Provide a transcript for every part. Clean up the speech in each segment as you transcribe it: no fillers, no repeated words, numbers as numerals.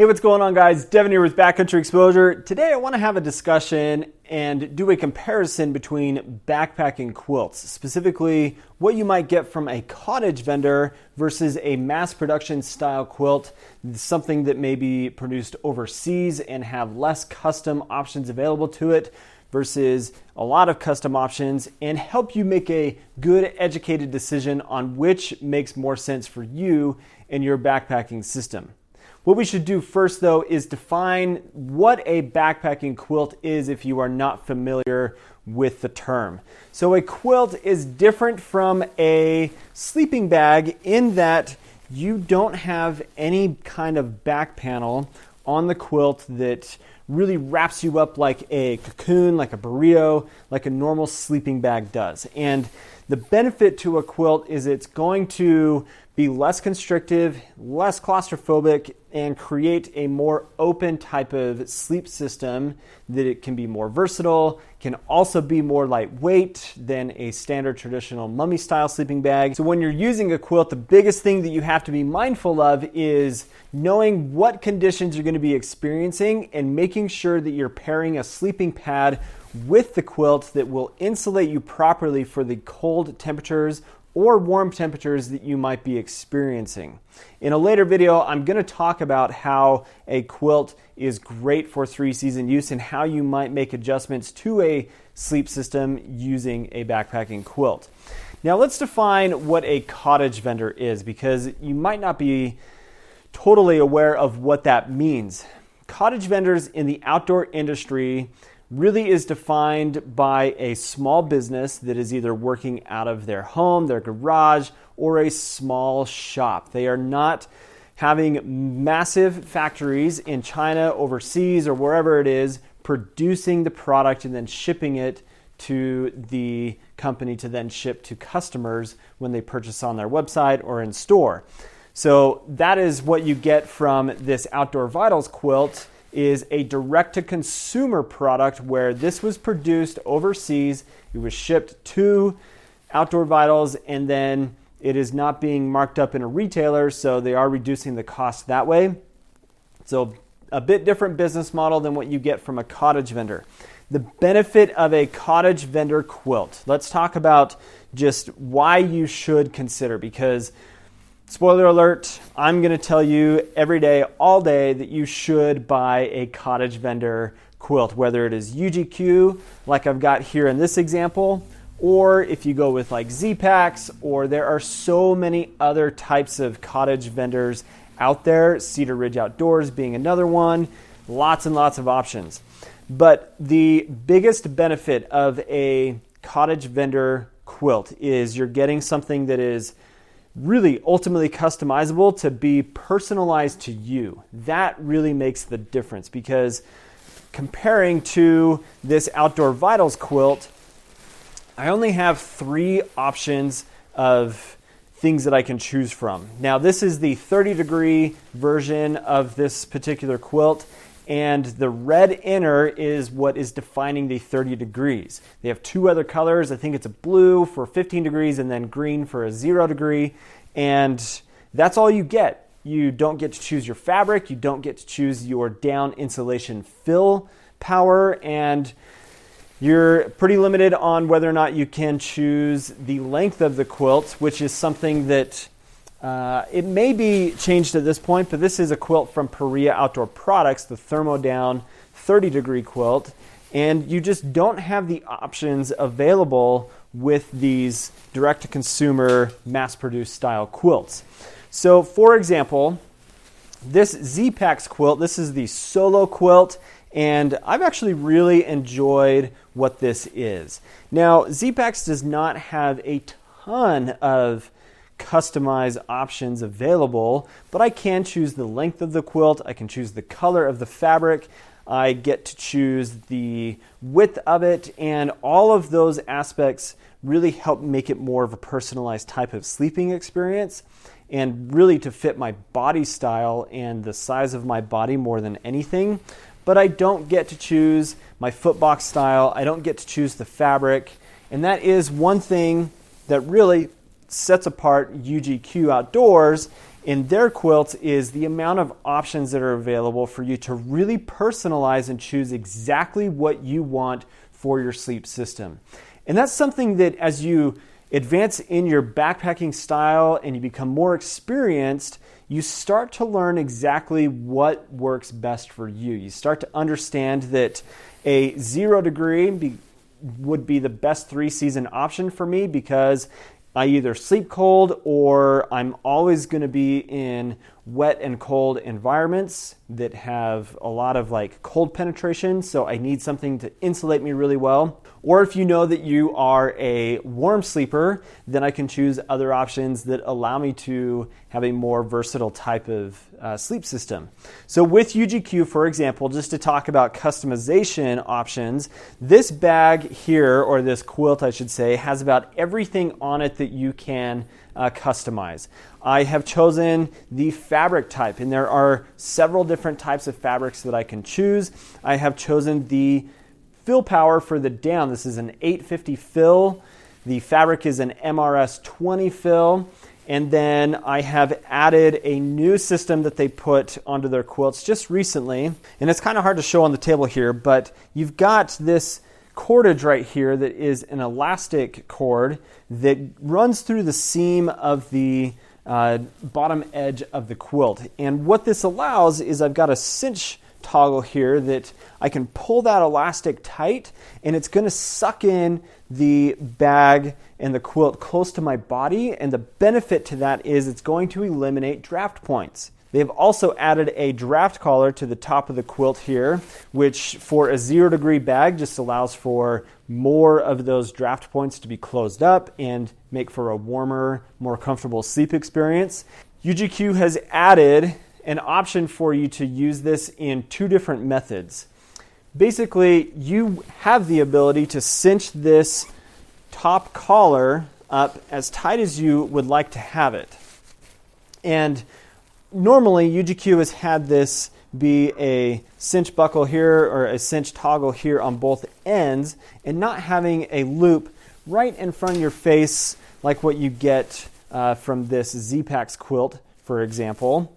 Hey, what's going on, guys? Devin here with Backcountry Exposure. Today I want to have a discussion and do a comparison between backpacking quilts, specifically what you might get from a cottage vendor versus a mass production style quilt, something that may be produced overseas and have less custom options available to it versus a lot of custom options, and help you make a good educated decision on which makes more sense for you and your backpacking system. What we should do first, though, is define what a backpacking quilt is if you are not familiar with the term. So a quilt is different from a sleeping bag in that you don't have any kind of back panel on the quilt that really wraps you up like a cocoon, like a burrito, like a normal sleeping bag does. And the benefit to a quilt is it's going to be less constrictive, less claustrophobic, and create a more open type of sleep system that it can be more versatile, can also be more lightweight than a standard traditional mummy style sleeping bag. So when you're using a quilt, the biggest thing that you have to be mindful of is knowing what conditions you're going to be experiencing and making sure that you're pairing a sleeping pad with the quilt that will insulate you properly for the cold temperatures or warm temperatures that you might be experiencing. In a later video, I'm going to talk about how a quilt is great for 3-season use and how you might make adjustments to a sleep system using a backpacking quilt. Now let's define what a cottage vendor is, because you might not be totally aware of what that means. Cottage vendors in the outdoor industry really is defined by a small business that is either working out of their home, their garage, or a small shop. They are not having massive factories in China, overseas, or wherever it is, producing the product and then shipping it to the company to then ship to customers when they purchase on their website or in store. So that is what you get from this Outdoor Vitals quilt, is a direct-to-consumer product where this was produced overseas, it was shipped to Outdoor Vitals, and then it is not being marked up in a retailer, so they are reducing the cost that way. So a bit different business model than what you get from a cottage vendor. The benefit of a cottage vendor quilt. Let's talk about just why you should consider, because spoiler alert, I'm going to tell you every day, all day, that you should buy a cottage vendor quilt, whether it is UGQ, like I've got here in this example, or if you go with like Zpacks, or there are so many other types of cottage vendors out there, Cedar Ridge Outdoors being another one, lots and lots of options. But the biggest benefit of a cottage vendor quilt is you're getting something that is really ultimately customizable to be personalized to you. That really makes the difference, because comparing to this Outdoor Vitals quilt, I only have 3 options of things that I can choose from. Now this is the 30-degree version of this particular quilt, and the red inner is what is defining the 30 degrees. They have 2 other colors. I think it's a blue for 15 degrees and then green for a 0 degree. And that's all you get. You don't get to choose your fabric. You don't get to choose your down insulation fill power. And you're pretty limited on whether or not you can choose the length of the quilt, which is something that it may be changed at this point, but this is a quilt from Perea Outdoor Products, the Thermodown 30-degree quilt, and you just don't have the options available with these direct-to-consumer, mass-produced style quilts. So, for example, this Zpacks quilt, this is the solo quilt, and I've actually really enjoyed what this is. Now, Zpacks does not have a ton of customize options available, but I can choose the length of the quilt, I can choose the color of the fabric, I get to choose the width of it, and all of those aspects really help make it more of a personalized type of sleeping experience, and really to fit my body style and the size of my body more than anything. But I don't get to choose my footbox style, I don't get to choose the fabric, and that is one thing that really sets apart UGQ Outdoors in their quilts is the amount of options that are available for you to really personalize and choose exactly what you want for your sleep system. And that's something that as you advance in your backpacking style and you become more experienced, you start to learn exactly what works best for you. You start to understand that a 0 degree would be the best 3-season option for me because I either sleep cold or I'm always going to be in wet and cold environments that have a lot of like cold penetration, so I need something to insulate me really well. Or if you know that you are a warm sleeper, then I can choose other options that allow me to have a more versatile type of sleep system. So with UGQ, for example, just to talk about customization options, this bag here, or this quilt I should say, has about everything on it that you can customize. I have chosen the fabric type, and there are several different types of fabrics that I can choose. I have chosen the fill power for the down. This is an 850 fill. The fabric is an MRS 20 fill. And then I have added a new system that they put onto their quilts just recently. And it's kind of hard to show on the table here, but you've got this cordage right here that is an elastic cord that runs through the seam of the bottom edge of the quilt. And what this allows is I've got a cinch toggle here that I can pull that elastic tight, and it's going to suck in the bag and the quilt close to my body, and the benefit to that is it's going to eliminate draft points. They've also added a draft collar to the top of the quilt here, which for a 0 degree bag just allows for more of those draft points to be closed up and make for a warmer, more comfortable sleep experience. UGQ has added an option for you to use this in 2 different methods. Basically, you have the ability to cinch this top collar up as tight as you would like to have it. And normally, UGQ has had this be a cinch buckle here or a cinch toggle here on both ends and not having a loop right in front of your face like what you get from this Zpacks quilt, for example.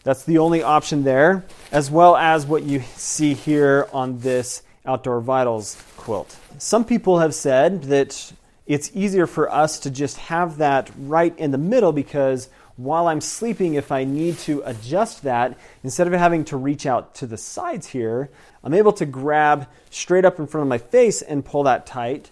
That's the only option there, as well as what you see here on this Outdoor Vitals quilt. Some people have said that it's easier for us to just have that right in the middle because while I'm sleeping, if I need to adjust that, instead of having to reach out to the sides here, I'm able to grab straight up in front of my face and pull that tight.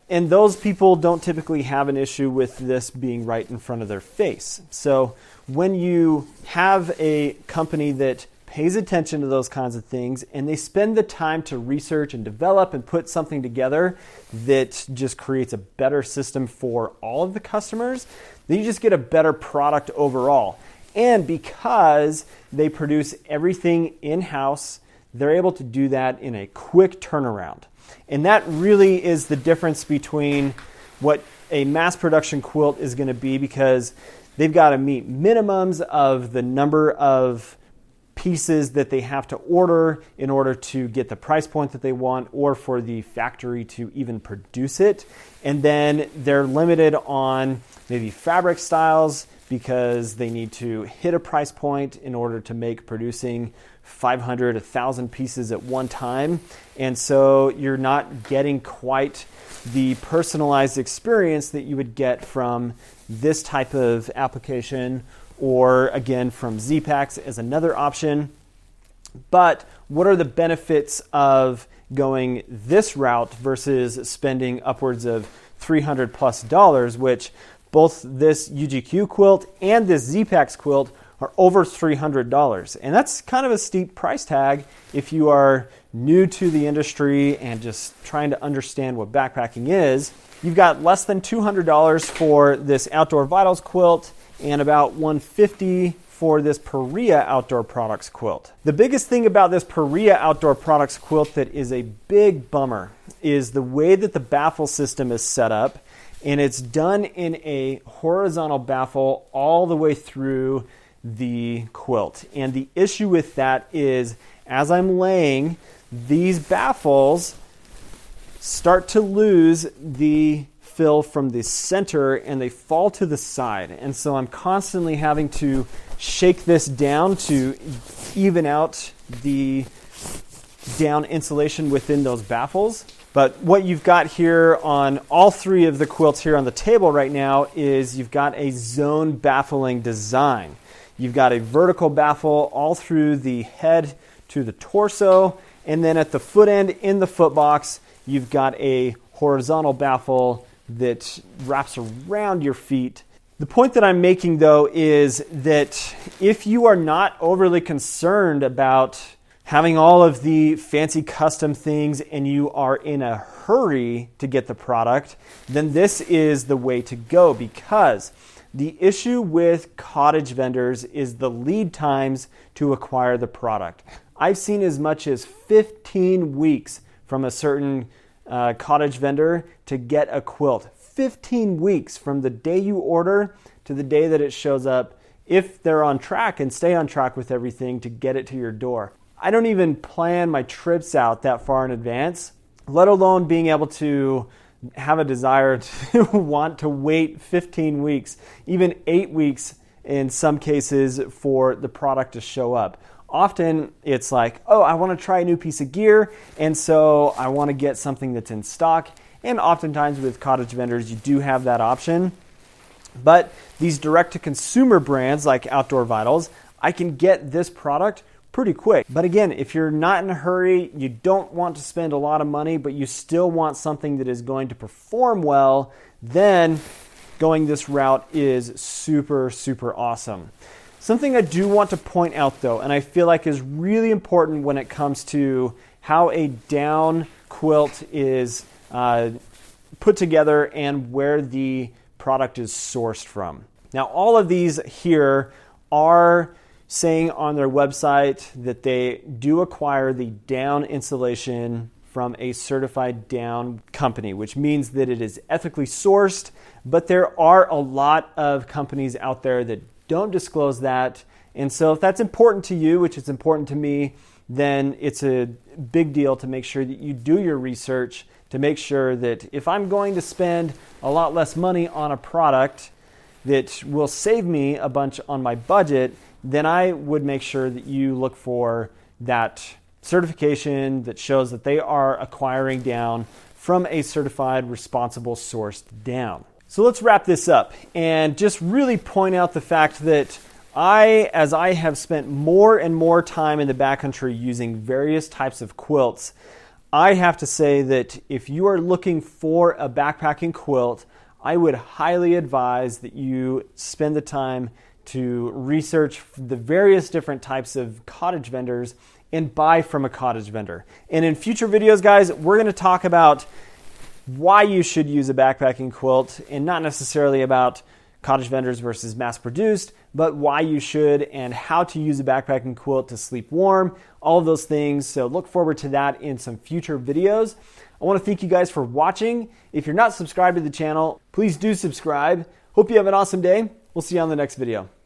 And those people don't typically have an issue with this being right in front of their face. So when you have a company that pays attention to those kinds of things and they spend the time to research and develop and put something together that just creates a better system for all of the customers, then you just get a better product overall. And because they produce everything in-house, they're able to do that in a quick turnaround. And that really is the difference between what a mass production quilt is going to be, because they've got to meet minimums of the number of pieces that they have to order in order to get the price point that they want or for the factory to even produce it. And then they're limited on maybe fabric styles because they need to hit a price point in order to make producing 500, 1,000 pieces at one time. And so you're not getting quite the personalized experience that you would get from this type of application, or again from Zpacks as another option. But what are the benefits of going this route versus spending upwards of $300+, which both this UGQ quilt and this Zpacks quilt are over $300. And that's kind of a steep price tag if you are new to the industry and just trying to understand what backpacking is. You've got less than $200 for this Outdoor Vitals quilt and about $150 for this Perea Outdoor Products quilt. The biggest thing about this Perea Outdoor Products quilt that is a big bummer is the way that the baffle system is set up, and it's done in a horizontal baffle all the way through the quilt. And the issue with that is as I'm laying, these baffles start to lose the fill from the center and they fall to the side. And so I'm constantly having to shake this down to even out the down insulation within those baffles. But what you've got here on all three of the quilts here on the table right now is you've got a zone baffling design. You've got a vertical baffle all through the head to the torso, and then at the foot end in the foot box, you've got a horizontal baffle that wraps around your feet. The point that I'm making though is that if you are not overly concerned about having all of the fancy custom things and you are in a hurry to get the product, then this is the way to go, because the issue with cottage vendors is the lead times to acquire the product. I've seen as much as 15 weeks from a certain cottage vendor to get a quilt. 15 weeks from the day you order to the day that it shows up, if they're on track and stay on track with everything to get it to your door. I don't even plan my trips out that far in advance, let alone being able to have a desire to want to wait 15 weeks, even 8 weeks in some cases for the product to show up. Often it's like, oh, I want to try a new piece of gear, and so I want to get something that's in stock. And oftentimes with cottage vendors, you do have that option. But these direct-to-consumer brands like Outdoor Vitals, I can get this product pretty quick. But again, if you're not in a hurry, you don't want to spend a lot of money, but you still want something that is going to perform well, then going this route is super, super awesome. Something I do want to point out though, and I feel like is really important when it comes to how a down quilt is put together and where the product is sourced from. Now, all of these here are saying on their website that they do acquire the down insulation from a certified down company, which means that it is ethically sourced, but there are a lot of companies out there that don't disclose that. And so if that's important to you, which is important to me, then it's a big deal to make sure that you do your research to make sure that if I'm going to spend a lot less money on a product that will save me a bunch on my budget, then I would make sure that you look for that certification that shows that they are acquiring down from a certified responsible sourced down. So let's wrap this up and just really point out the fact that as I have spent more and more time in the backcountry using various types of quilts, I have to say that if you are looking for a backpacking quilt, I would highly advise that you spend the time to research the various different types of cottage vendors and buy from a cottage vendor. And in future videos, guys, we're going to talk about why you should use a backpacking quilt, and not necessarily about cottage vendors versus mass-produced, but why you should and how to use a backpacking quilt to sleep warm, all of those things. So look forward to that in some future videos. I want to thank you guys for watching. If you're not subscribed to the channel, please do subscribe. Hope you have an awesome day. We'll see you on the next video.